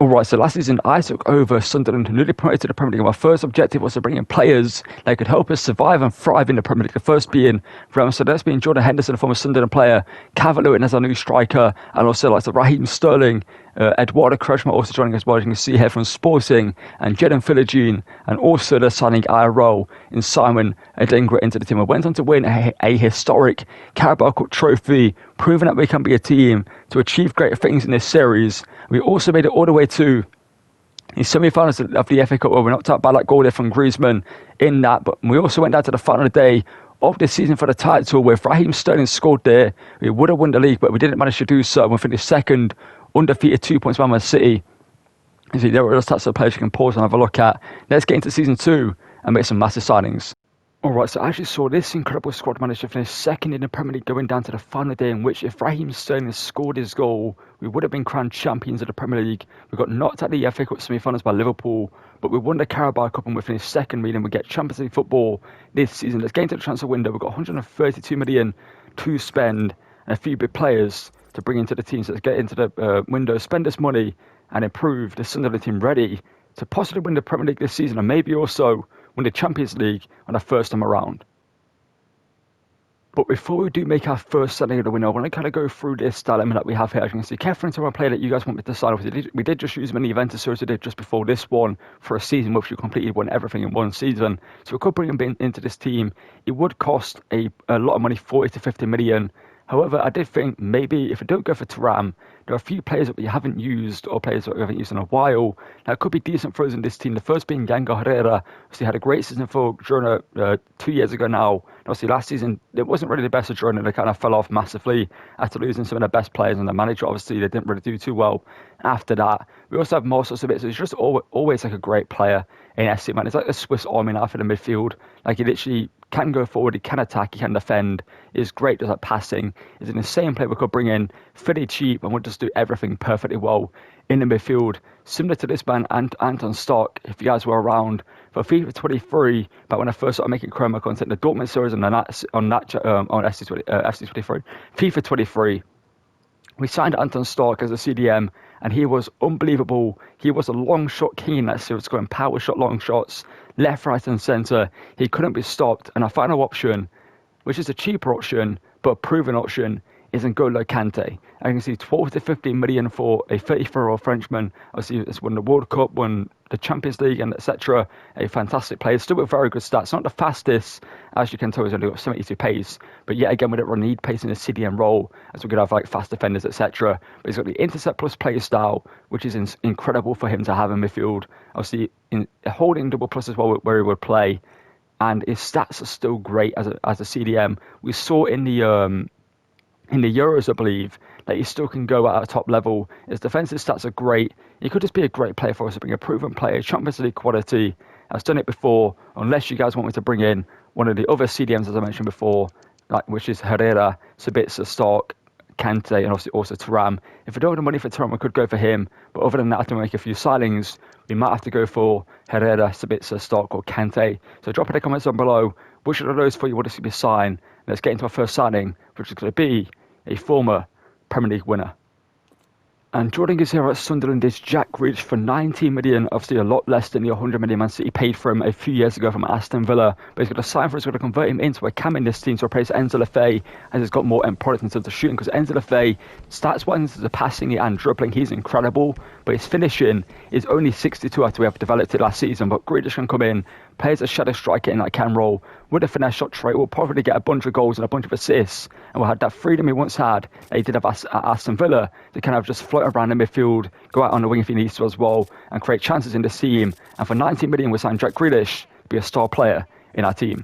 Alright, so last season I took over Sunderland, newly promoted to the Premier League. My first objective was to bring in players that could help us survive and thrive in the Premier League. The first being from, so that's been Jordan Henderson, a former Sunderland player, Calvert-Lewin as our new striker, and also like Raheem Sterling, Eduardo Kretschmer also joining us, well, as you can see here from Sporting, and Jeden Philogene, and also the signing IRO in Simon Adingra into the team. I went on to win a historic Carabao Cup trophy, proving that we can be a team to achieve great things in this series. We also made it all the way to the semi-finals of the FA Cup, where we knocked out by that goal there from Griezmann in that, but we also went down to the final day of this season for the title, where if Raheem Sterling scored there, we would have won the league, but we didn't manage to do so. We finished second, undefeated, 2 points behind Man City. You see, there are other stats of players you can pause and have a look at. Let's get into season 2 and make some massive signings. Alright, so I actually saw this incredible squad manage to finish second in the Premier League, going down to the final day, in which if Raheem Sterling scored his goal, we would have been crowned champions of the Premier League. We got knocked out the FA Cup semi-finals by Liverpool, but we won the Carabao Cup and we finished second, meaning we get Champions League football this season. Let's get into the transfer window. We've got 132 million to spend and a few big players to bring into the team. So let's get into the window, spend this money and improve the Sunderland team ready to possibly win the Premier League this season, and maybe also win the Champions League on the first time around. But before we do make our first selling of the window, I want to kind of go through this dilemma that we have here. As you can see, Kefren to our player that you guys want me to sign off. We did just use many events series we did just before this one for a season, which we completely won everything in one season. So we could bring him into this team. It would cost a lot of money, 40 to 50 million. However, I did think maybe if we don't go for Thuram, there are a few players that we haven't used, or players that we haven't used in a while, that could be decent for us in this team. The first being Ganga Herrera. Obviously had a great season for Girona 2 years ago now. Obviously last season, it wasn't really the best of Girona. They kind of fell off massively after losing some of their best players, and the manager, obviously, they didn't really do too well after that. We also have Moses Sabitzer. He's just always like a great player in SC, man. It's like the Swiss Army knife in the midfield. Like, he literally can go forward, he can attack, he can defend. He's great, does that passing. He's an insane player we could bring in, fairly cheap, and would just do everything perfectly well in the midfield. Similar to this man, Anton Stock, if you guys were around for FIFA 23, but when I first started making Chroma content, the Dortmund series on FC23, FIFA 23, we signed Anton Stock as a CDM, and he was unbelievable. He was a long shot king in that series, scoring power shot, long shots, left, right, and centre. He couldn't be stopped. And our final option, which is a cheaper option, but a proven option, is N'Golo Kante. I can see 12 to 15 million for a 34-year-old Frenchman. Obviously, it's won the World Cup, won the Champions League, and etc. A fantastic player, still with very good stats. Not the fastest, as you can tell, he's only got 72 pace. But yet again, we don't really need pace in a CDM role, as we could have like fast defenders, etc. But he's got the intercept plus play style, which is incredible for him to have in midfield. Obviously, in holding double plus as well, where he would play, and his stats are still great as a CDM. We saw in the Euros, I believe, that he still can go at a top level. His defensive stats are great. He could just be a great player for us, to bring a proven player, Champions League quality. I've done it before, unless you guys want me to bring in one of the other CDMs, as I mentioned before, which is Herrera, Sabitzer, Stark, Kante, and obviously also Thuram. If we don't have the money for Thuram, we could go for him. But other than that, to make a few signings, we might have to go for Herrera, Sabitzer, Stark, or Kante. So drop in the comments down below which of those for you want to see me sign. Let's get into our first signing, which is going to be a former Premier League winner. And joining us here at Sunderland is Jack Grealish for 90 million, obviously a lot less than the 100 million Man City paid for him a few years ago from Aston Villa. But he's going to sign for us, going to convert him into a cam in this team to replace Enzo Lefebvre, as he's got more end product in terms of shooting, because Enzo Lefebvre, stats-wise, the passing and dribbling, he's incredible, but his finishing is only 62 after we have developed it last season. But Grealish can come in, play as a shadow striker in that cam role, with a finesse shot trait, will probably get a bunch of goals and a bunch of assists, and we'll have that freedom he once had, that he did have at Aston Villa, to kind of just float around the midfield, go out on the wing if he needs to as well, and create chances in the team. And for 90 million, we signed Jack Grealish to be a star player in our team.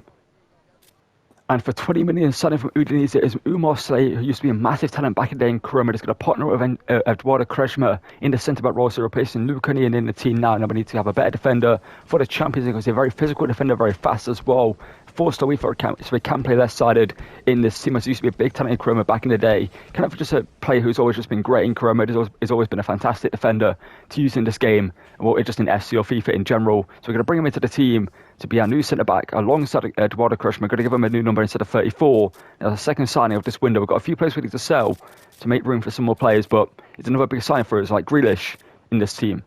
And for 20 million, signing from Udinese is Umar Slay, who used to be a massive talent back in the day in Chroma. He's going to partner with Eduardo Kretschmer in the centre-back role, so replacing Luca Nian in the team now. And we need to have a better defender for the Champions League, because he's a very physical defender, very fast as well. 4-star week for a camp, so he can play left-sided in this team. As he used to be a big talent in Chroma back in the day. Kind of just a player who's always just been great in Chroma. He's always been a fantastic defender to use in this game, well, just in FC or FIFA in general. So we're going to bring him into the team to be our new centre-back alongside Eduardo Kretschmer. We're going to give him a new number instead of 34. Now, the second signing of this window, we've got a few players we need to sell to make room for some more players, but it's another big sign for us, like Grealish. in this team.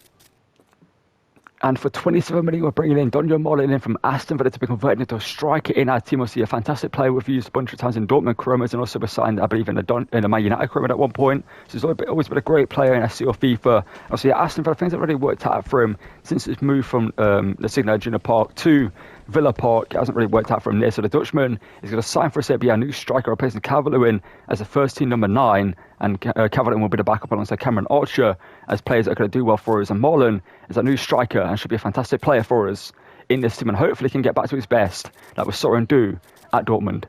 And for 27 million, we're bringing in Daniel Molin in from Aston Villa to be converted into a striker in our team. Obviously, a fantastic player we've used a bunch of times in Dortmund chromas, and also was signed, I believe, in a Man United chroma at one point. So he's always been a great player in SC or FIFA. Obviously, Aston Villa, things have really worked out for him since his move from the Signal Iduna Park to Villa Park. It hasn't really worked out for him there. So the Dutchman is going to sign for us to be our new striker, replacing Calvert-Lewin as a first team number 9. And Calvert-Lewin will be the backup alongside Cameron Archer as players that are going to do well for us. And Marlon is a new striker and should be a fantastic player for us in this team, and hopefully can get back to his best like we saw him do at Dortmund.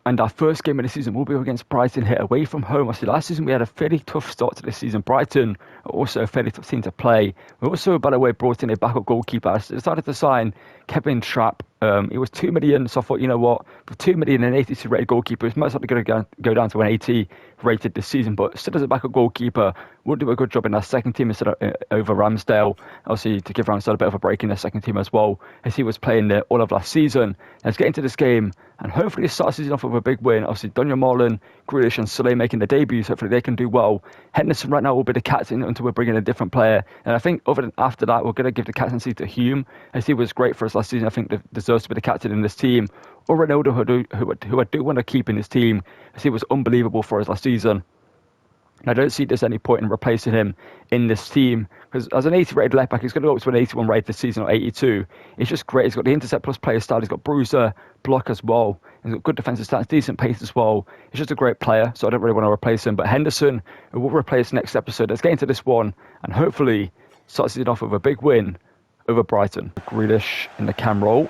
And our first game of the season will be against Brighton here away from home. Obviously, last season we had a fairly tough start to this season. Brighton are also a fairly tough team to play. We also, by the way, brought in a backup goalkeeper. I decided to sign Kevin Trapp. It was 2 million, so I thought, you know what, for 2 million and an 82 rated goalkeeper, it's most likely going to go down to an 80 rated this season. But still, as a backup goalkeeper, will do a good job in our second team instead of over Ramsdale. Obviously, to give Ramsdale a bit of a break in their second team as well, as he was playing there all of last season. Let's get into this game, and hopefully start the season off with a big win. Obviously, Daniel Marlon, Grealish and Soleil making their debuts. Hopefully they can do well. Henderson right now will be the captain until we're bringing a different player. And I think after that, we're going to give the captaincy to Hume, as he was great for us last season. I think deserves to be the captain in this team. Or Ronaldo, who I do want to keep in this team, as he was unbelievable for us last season. And I don't see there's any point in replacing him in this team, because as an 80 rated left back, he's going to go up to an 81 rated this season, or 82. He's just great. He's got the intercept plus player style. He's got bruiser, block as well. He's got good defensive stats, decent pace as well. He's just a great player, so I don't really want to replace him. But Henderson, who will replace next episode. Let's get into this one, and hopefully start season off with a big win over Brighton. Grealish in the cam roll.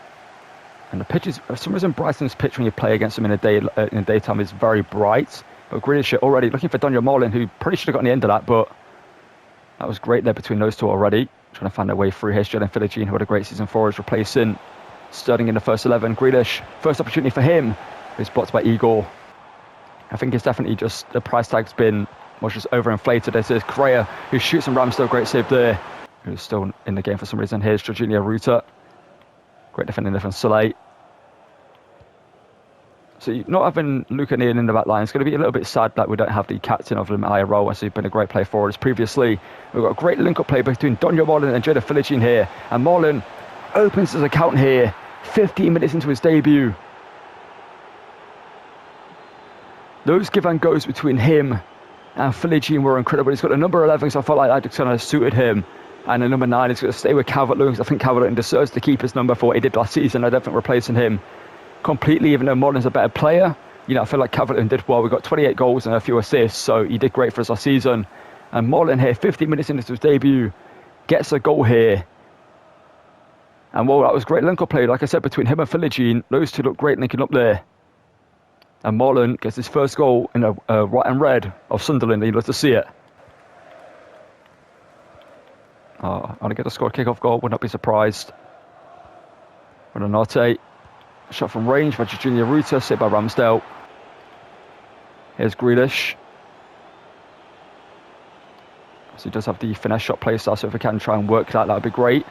And the pitch is, for some reason, Brighton's pitch when you play against them in the daytime is very bright. But Grealish already looking for Daniel Marlin, who probably should have gotten the end of that, but that was great there between those two already. Trying to find their way through here. Jalen Philogene, who had a great season for us, replacing Sterling in the first 11. Grealish, first opportunity for him, is blocked by Igor. I think it's definitely just the price tag's been much just overinflated. This is Correa, who shoots, and Ramsdale, great save there, who's still in the game for some reason. Here's Jorginho Ruta. Great defending there from Soleil. So not having Luca Neal in the back line, it's going to be a little bit sad that we don't have the captain of the IRO, as he's been a great player for us previously. We've got a great link-up play between Daniel Marlon and Jada Philogene here. And Marlon opens his account here, 15 minutes into his debut. Those give and goes between him and Philogene were incredible. He's got the number 11, so I felt like that just kind of suited him. And the number 9 is going to stay with Calvert-Lewin, because I think Calvert-Lewin deserves to keep his number for what he did last season. I don't think replacing him completely, even though Marlon's a better player. You know, I feel like Calvert-Lewin did well. We got 28 goals and a few assists, so he did great for us last season. And Marlon here, 15 minutes into his debut, gets a goal here. And well, that was great link-up play, like I said, between him and Philogene. Those two look great linking up there. And Marlon gets his first goal in a white and red of Sunderland. You'd love to see it. I want to get a score kick-off goal, would not be surprised. Renate. Shot from range by Jorginho Ruta, saved by Ramsdale. Here's Grealish. So he does have the finesse shot play style, so if we can try and work that would be great.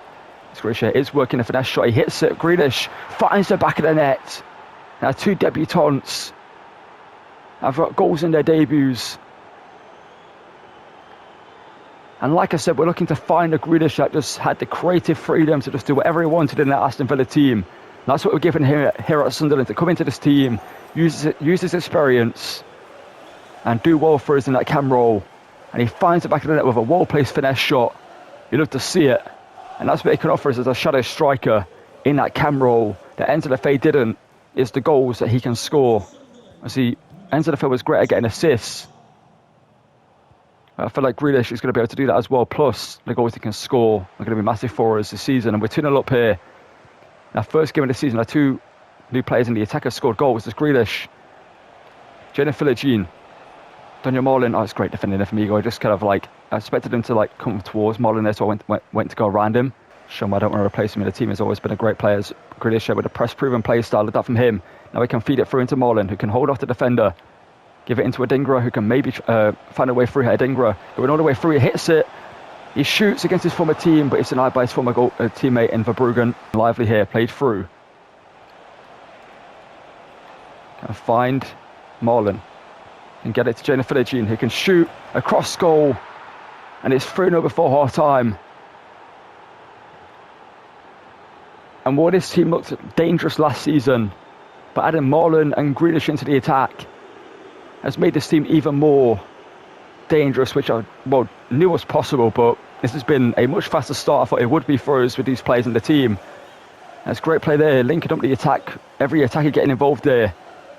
Grealish is working a finesse shot, he hits it. Grealish finds the back of the net. Now 2 debutants have got goals in their debuts. And like I said, we're looking to find a Grealish that just had the creative freedom to just do whatever he wanted in that Aston Villa team. That's what we're giving him here at Sunderland, to come into this team, use his experience, and do well for us in that cam roll. And he finds the back of the net with a well-placed finesse shot. You love to see it. And that's what he can offer us as a shadow striker in that cam roll. That Enzo Lefebvre didn't, is the goals that he can score. I see Enzo Lefebvre was great at getting assists. I feel like Grealish is going to be able to do that as well. Plus, the goals he can score are going to be massive for us this season. And we're 2-0 up here. Our first game of the season, our 2 new players in the attack have scored goals. There's Grealish, Jada Philogene, Daniel Marlon. Oh, it's great defending there from Igor. I just kind of like, I expected him to like come towards Marlon there, so I went to go around him. Show him I don't want to replace him in the team. He's always been a great player. Grealish with a press-proven play style. Look that from him. Now he can feed it through into Marlon, who can hold off the defender. Give it into Adingra, who can maybe find a way through here. Adingra going all the way through, he hits it. He shoots against his former team, but it's denied by his former teammate in Verbruggen. Lively here, played through. Can find Marlon. And get it to Jada Philogene, who can shoot across goal. And it's 3-0 before half-time. And while this team looked dangerous last season, but adding Marlon and Grealish into the attack has made this team even more dangerous, which I knew was possible, but this has been a much faster start I thought it would be for us with these players in the team. That's great play there, linking up the attack, every attacker getting involved there.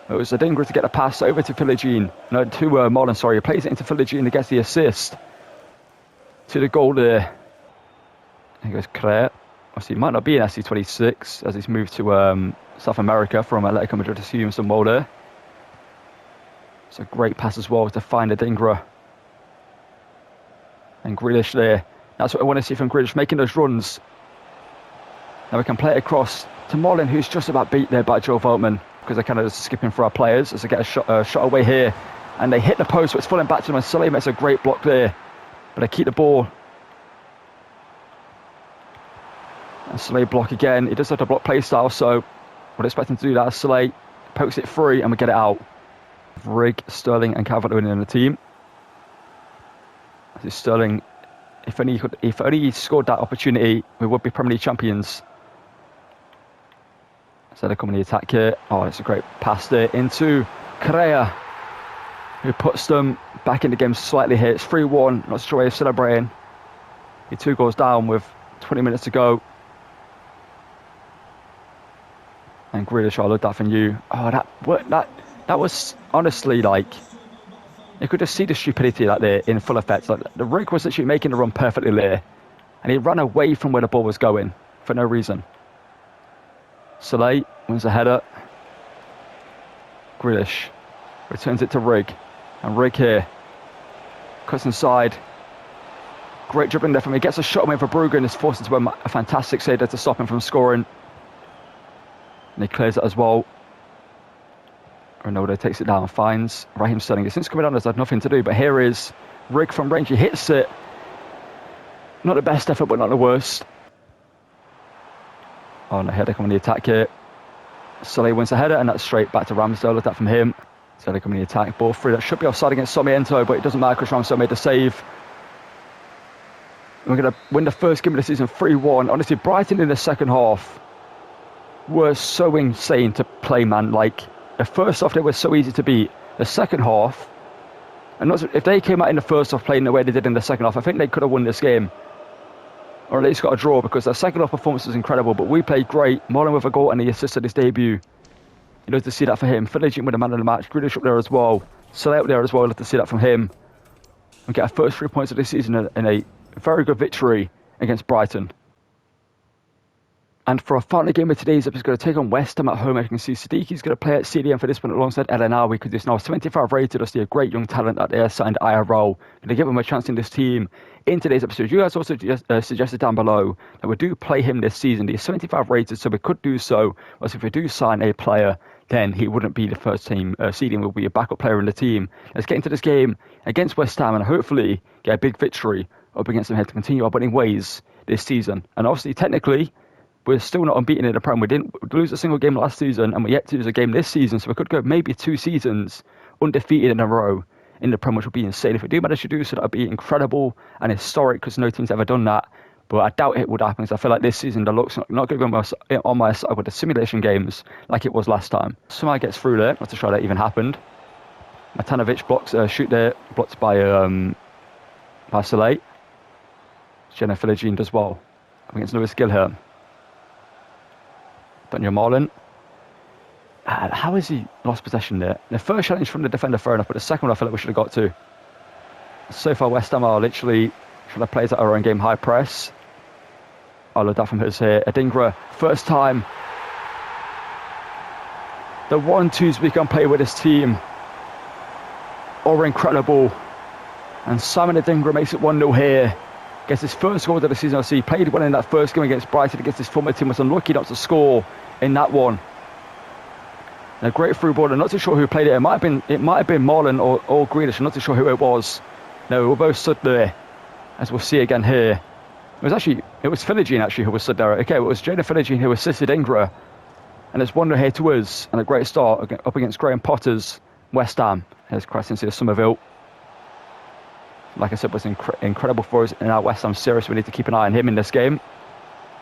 It was Adingra to get the pass over to Marlon, he plays it into Philogene and gets the assist to the goal there. There goes Crea. Obviously, he might not be in SC26 as he's moved to South America from Atletico Madrid to assume some role there. It's a great pass as well to find Adingra. And Grealish there. That's what I want to see from Grealish, making those runs. Now we can play it across to Marlon, who's just about beat there by Joe Veltman, because they're kind of just skipping for our players as they get a shot away here. And they hit the post, so it's falling back to them, and Sully makes a great block there. But they keep the ball. And Sully block again. He does have to block play style, so we'd expect him to do that. Sully pokes it free, and we get it out. Rig, Sterling, and Calvert-Lewin in the team. This is Sterling. If only he scored that opportunity, we would be Premier League champions. So they're coming to the attack here. Oh, it's a great pass there into Correa, who puts them back in the game slightly here. It's 3-1. Not sure why he's celebrating. He 2 goals down with 20 minutes to go. And Grealish, I love that from you. Oh, that was honestly like, you could just see the stupidity like there in full effect. Like the rig was actually making the run perfectly there, and he ran away from where the ball was going for no reason. Soleil wins the header. Grealish returns it to Rig, and Rig here cuts inside. Great dribbling there from him. He gets a shot away for Brugge and is forced into a fantastic save there to stop him from scoring. And he clears it as well. Ronaldo takes it down, finds Raheem Sterling. It seems coming on has had nothing to do, but here is Rig from range. He hits it. Not the best effort, but not the worst. Oh, no, header coming in the attack here. Sully wins the header, and that's straight back to Ramsdale. Look at that from him. Sully coming in the attack. Ball free. That should be offside against Sarmiento, but it doesn't matter because Ramsdale made the save. We're going to win the first game of the season 3-1. Honestly, Brighton in the second half were so insane to play, man. Like, the first half, they were so easy to beat. The second half, and if they came out in the first half playing the way they did in the second half, I think they could have won this game. Or at least got a draw, because their second half performance was incredible. But we played great. Marlon with a goal, and he assisted his debut. You'd love to see that for him. Philogene with the man of the match. Grealish up there as well. Soleil up there as well. Love to see that from him. We get our first 3 points of this season in a very good victory against Brighton. And for our final game of today's episode, going to take on West Ham at home. As you can see, Sadiqi's going to play at CDM for this one alongside LNR, because he's now 75 rated. Obviously, a great young talent that they signed IRL. Going to give him a chance in this team in today's episode. You guys also suggested down below that we do play him this season. He's 75 rated, so we could do so. But if we do sign a player, then he wouldn't be the first team. CDM will be a backup player in the team. Let's get into this game against West Ham and hopefully get a big victory up against them here to continue our winning ways this season. And obviously, technically, we're still not unbeaten in the Prem. We didn't lose a single game last season, and we're yet to lose a game this season. So we could go maybe 2 seasons undefeated in a row in the Prem, which would be insane. If we do manage to do so, that would be incredible and historic, because no team's ever done that. But I doubt it would happen, because I feel like this season the luck's not going to be on my side with the simulation games like it was last time. Somehow gets through there. Not to sure that even happened. Matanovic blocks a shoot there, blocked by Soleil. Jenna Philogene does well. I think it's Lewis Gill here. Daniel Marlon. How has he lost possession there? The first challenge from the defender, fair enough, but the second one I feel like we should have got to. So far, West Ham are literally trying to play at our own game, high press. I love that from us here. Adingra, first time. The 1-2s we can play with this team are incredible. And Simon Adingra makes it 1-0 here. Gets his first goal of the season. He played well in that first game against Brighton against his former team. Was unlucky not to score in that one. And a great through ball. I'm not too sure who played it. It might have been Marlon or Grealish. I'm not too sure who it was. No, we both stood there, as we'll see again here. It was Philogene actually who was stood there. Okay, it was Jada Philogene who assisted Ingra. And it's 1-0 here to us, and a great start up against Graham Potter's West Ham. Here's Crescent to Somerville. like I said, was incredible for us in our West Ham series. We need to keep an eye on him in this game,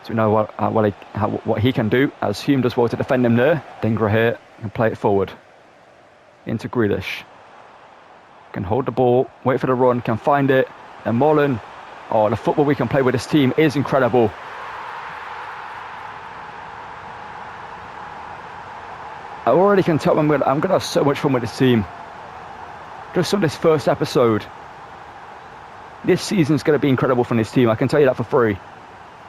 so we know what he can do, as Hume does well to defend him there. Dingra here can play it forward into Grealish. Can hold the ball, wait for the run, can find it, and Mullen. Oh, the football we can play with this team is incredible. I already can tell I'm gonna have so much fun with this team. Just on this first episode, this season's going to be incredible from this team. I can tell you that for free.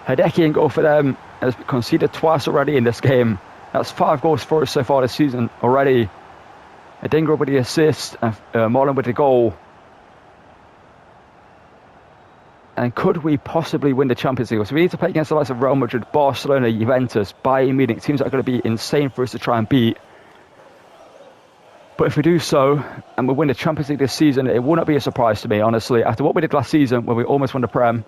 Hideki in goal for them has conceded twice already in this game. That's 5 goals for us so far this season already. Adingra with the assist, and Marlon with the goal. And could we possibly win the Champions League? So we need to play against the likes of Real Madrid, Barcelona, Juventus, Bayern Munich, teams that are going to be insane for us to try and beat. But if we do so, and we win the Champions League this season, it will not be a surprise to me, honestly. After what we did last season, when we almost won the Prem,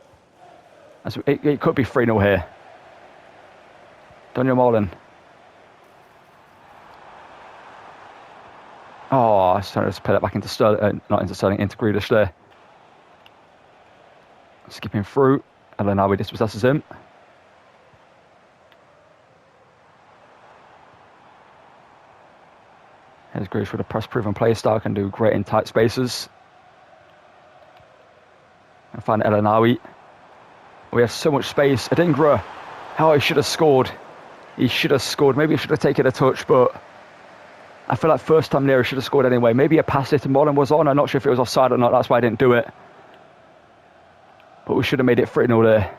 it could be 3-0 here. Daniel Marlon. Oh, I was trying to play that back into Sterling, not into Sterling, into Grealish there. Skipping through, and then now he dispossesses him. Here's Grealish with a press-proven play style, can do great in tight spaces. And find El Anawi. We have so much space. Adingra, he should have scored. He should have scored. Maybe he should have taken a touch, but I feel like first time there he should have scored anyway. Maybe a pass it to Mullen was on. I'm not sure if it was offside or not. That's why I didn't do it. But we should have made it 3-0 there.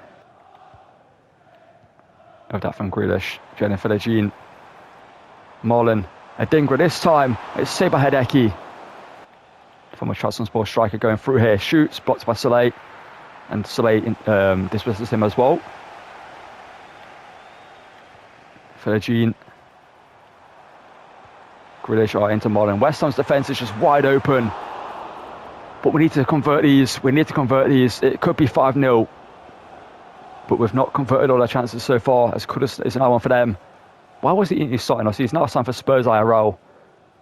Of that from Grealish. Jennifer Lejean. Mullen. Adingra this time. It's saved by Hideki. Former Trabzonspor striker going through here. Shoots. Blocked by Saleh. And Saleh dismisses him as well. Lejean. Grealish into Mullen. West Ham's defence is just wide open. But we need to convert these. It could be 5-0. But we've not converted all our chances so far. As Kudus is another one for them. Why was he starting us? He's now signed for Spurs IRL.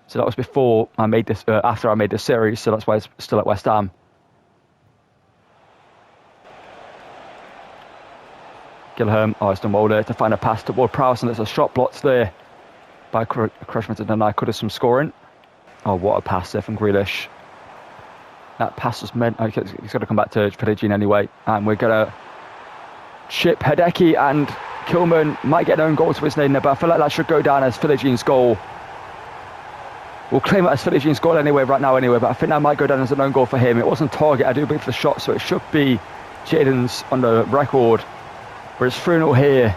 So that was before I made this, after I made this series. So that's why he's still at West Ham. Gilham, it's done well there to find a pass toward Prowse, and there's a shot blocked there by Kreshman to deny Kudus from scoring. Oh, what a pass there from Grealish. That pass was meant. He's got to come back to Pedicine anyway, and we're gonna chip Hideki, and Kilman might get an own goal to his name there, but I feel like that should go down as Philigine's goal. We'll claim it as Philigine's goal anyway, right now anyway, but I think that might go down as an own goal for him. It wasn't target, I do believe, for the shot, so it should be Jaden's on the record. But it's 3-0 here.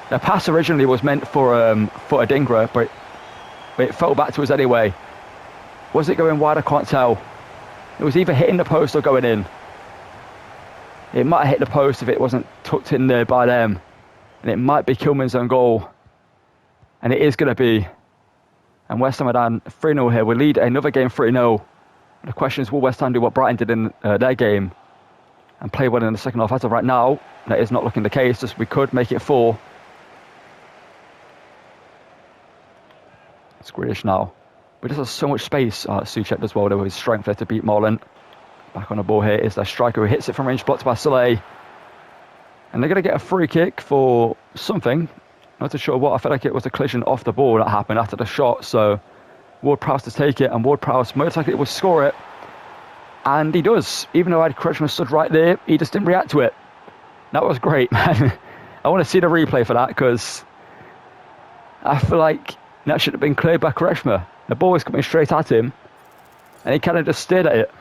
The pass originally was meant for Adingra, but it fell back to us anyway. Was it going wide? I can't tell. It was either hitting the post or going in. It might have hit the post if it wasn't tucked in there by them. And it might be Kilman's own goal. And it is going to be. And West Ham are down 3-0 here. We lead another game 3-0. The question is, will West Ham do what Brighton did in their game and play well in the second half? As of right now, that is not looking the case. Just we could make it 4. It's Grealish now. But this has so much space. Souček does well there with his strength there to beat Marlon. Back on the ball here is their striker who hits it from range, blocked by Saleh. And they're going to get a free kick for something. Not too sure what. I feel like it was a collision off the ball that happened after the shot. So Ward-Prowse to take it, and Ward-Prowse most likely will score it. And he does. Even though I had Kreshman stood right there, he just didn't react to it. That was great, man. I want to see the replay for that, because I feel like that should have been cleared by Kreshman. The ball was coming straight at him, and he kind of just stared at it.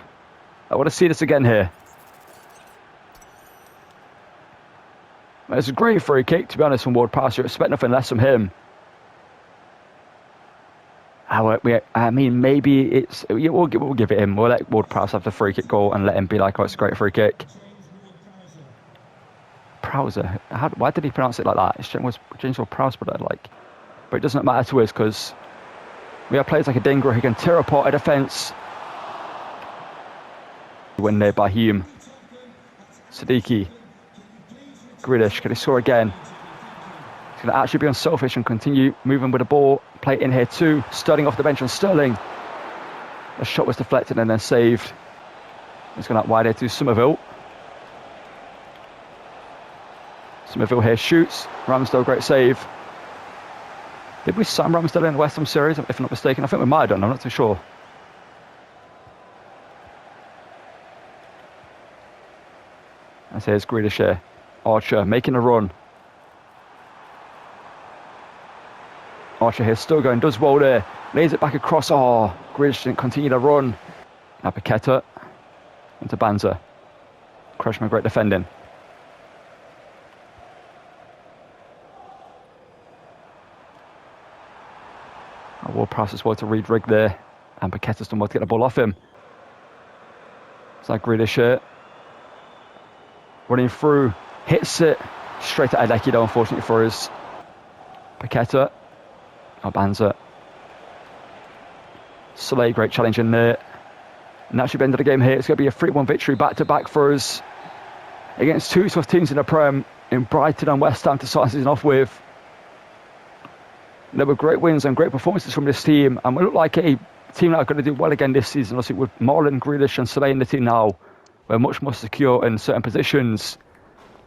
I want to see this again here. It's a great free kick, to be honest, from Ward-Prowse. You expect nothing less from him. I mean, maybe it's... We'll give it him. We'll let Ward-Prowse have the free kick goal and let him be like, oh, it's a great free kick. Prowser. Why did he pronounce it like that? It's James Ward-Prowse, but it doesn't matter to us, because we have players like Adingra who can tear apart a defence. Win there by Hume. Siddiqui. Grealish, can he score again? He's going to actually be unselfish and continue moving with the ball. Play it in here too. Sterling off the bench on Sterling. The shot was deflected and then saved. It's going out wide here to Somerville. Somerville here shoots. Ramsdale, great save. Did we sign Ramsdale in the West Ham series, if I'm not mistaken? I think we might have done, I'm not too sure. And here's Grealish here. Archer making a run. Archer here still going, does well there. Lays it back across. Oh, Grealish didn't continue to run. Now Paqueta into Banza. Crushman, great defending. I will pass as well to Reed Rigg there. And Paqueta's done well to get the ball off him. It's like Grealish here. Running through. Hits it. Straight to Adeki though, unfortunately for us. Paqueta. Banza. Soleil, great challenge in there. And that should be the end of the game here. It's going to be a 3-1 victory back-to-back for us against two tough teams in the Prem, in Brighton and West Ham to start the season off with. There were great wins and great performances from this team, and we look like a team that are going to do well again this season. Obviously, with Marlon, Grealish and Soleil in the team now, we're much more secure in certain positions.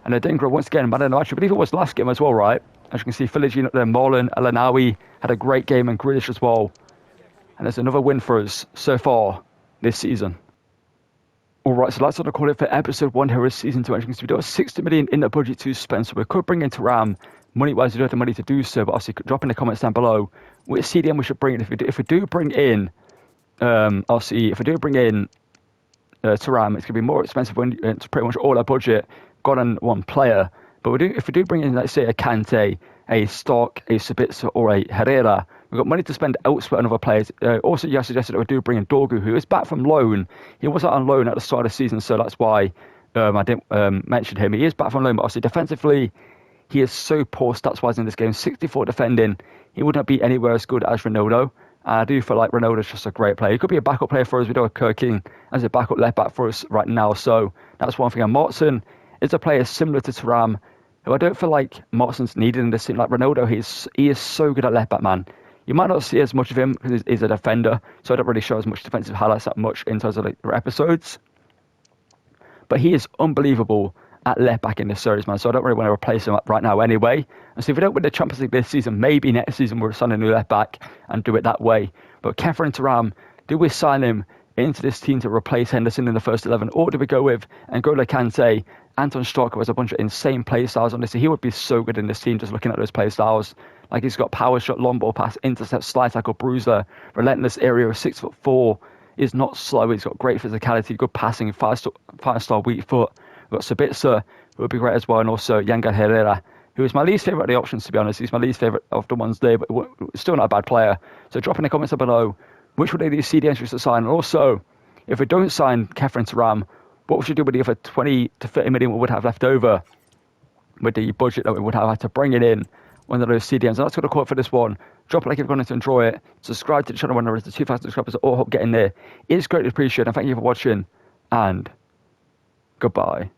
And Adingra once again, man, I actually believe it was last game as well, right? As you can see, Philogene up there, Marlon, Elanawi had a great game, and Grealish as well. And there's another win for us so far this season. Alright, so that's what I call it for episode 1 here of season 2. As you can see, we do have 60 million in the budget to spend, so we could bring in Thuram. Money-wise, we don't have the money to do so, but obviously drop in the comments down below which CDM we should bring in. If we do bring in, Thuram, it's going to be more expensive when it's pretty much all our budget gone on one player. But if we do bring in, let's say, a Kante, a Stark, a Sabitzer, or a Herrera, we've got money to spend elsewhere on other players. Also, you suggested that we do bring in Dorgu, who is back from loan. He was out on loan at the start of the season, so that's why I didn't mention him. He is back from loan, but obviously defensively, he is so poor stats-wise in this game. 64 defending. He would not be anywhere as good as Ronaldo. I do feel like Ronaldo's just a great player. He could be a backup player for us. We do have Kirking as a backup left back for us right now, so that's one thing. And Martin is a player similar to Thuram, who I don't feel like Martin's needed in this team. Like Ronaldo, he is so good at left back, man. You might not see as much of him because he's a defender, so I don't really show as much defensive highlights that much in terms of like episodes. But he is unbelievable at left back in this series, man. So I don't really want to replace him right now anyway. And so if we don't win the Champions League this season, maybe next season we'll sign a new left back and do it that way. But Kefren Thuram, do we sign him into this team to replace Henderson in the first 11, or do we go with N'Golo Kante, Anton Stark, who has a bunch of insane play styles on this? So he would be so good in this team just looking at those play styles. Like he's got power shot, long ball pass, intercept, slide tackle, bruiser, relentless area, 6'4", is not slow. He's got great physicality, good passing, five-star weak foot. We've got Sabitzer, who would be great as well, and also Yanga Herrera, who is my least favourite of the options, to be honest. He's my least favourite of the ones there, but still not a bad player. So drop in the comments down below which would be these CDMs we should sign. And also, if we don't sign Kefren Thuram, what we should do with the other 20 to 30 million we would have left over with the budget that we would have had to bring it in one of those CDMs. And that's going to call it for this one. Drop a like if you're going to enjoy it. Subscribe to the channel when there is the 2,000 subscribers that all help get in there. It is greatly appreciated. And thank you for watching. And goodbye.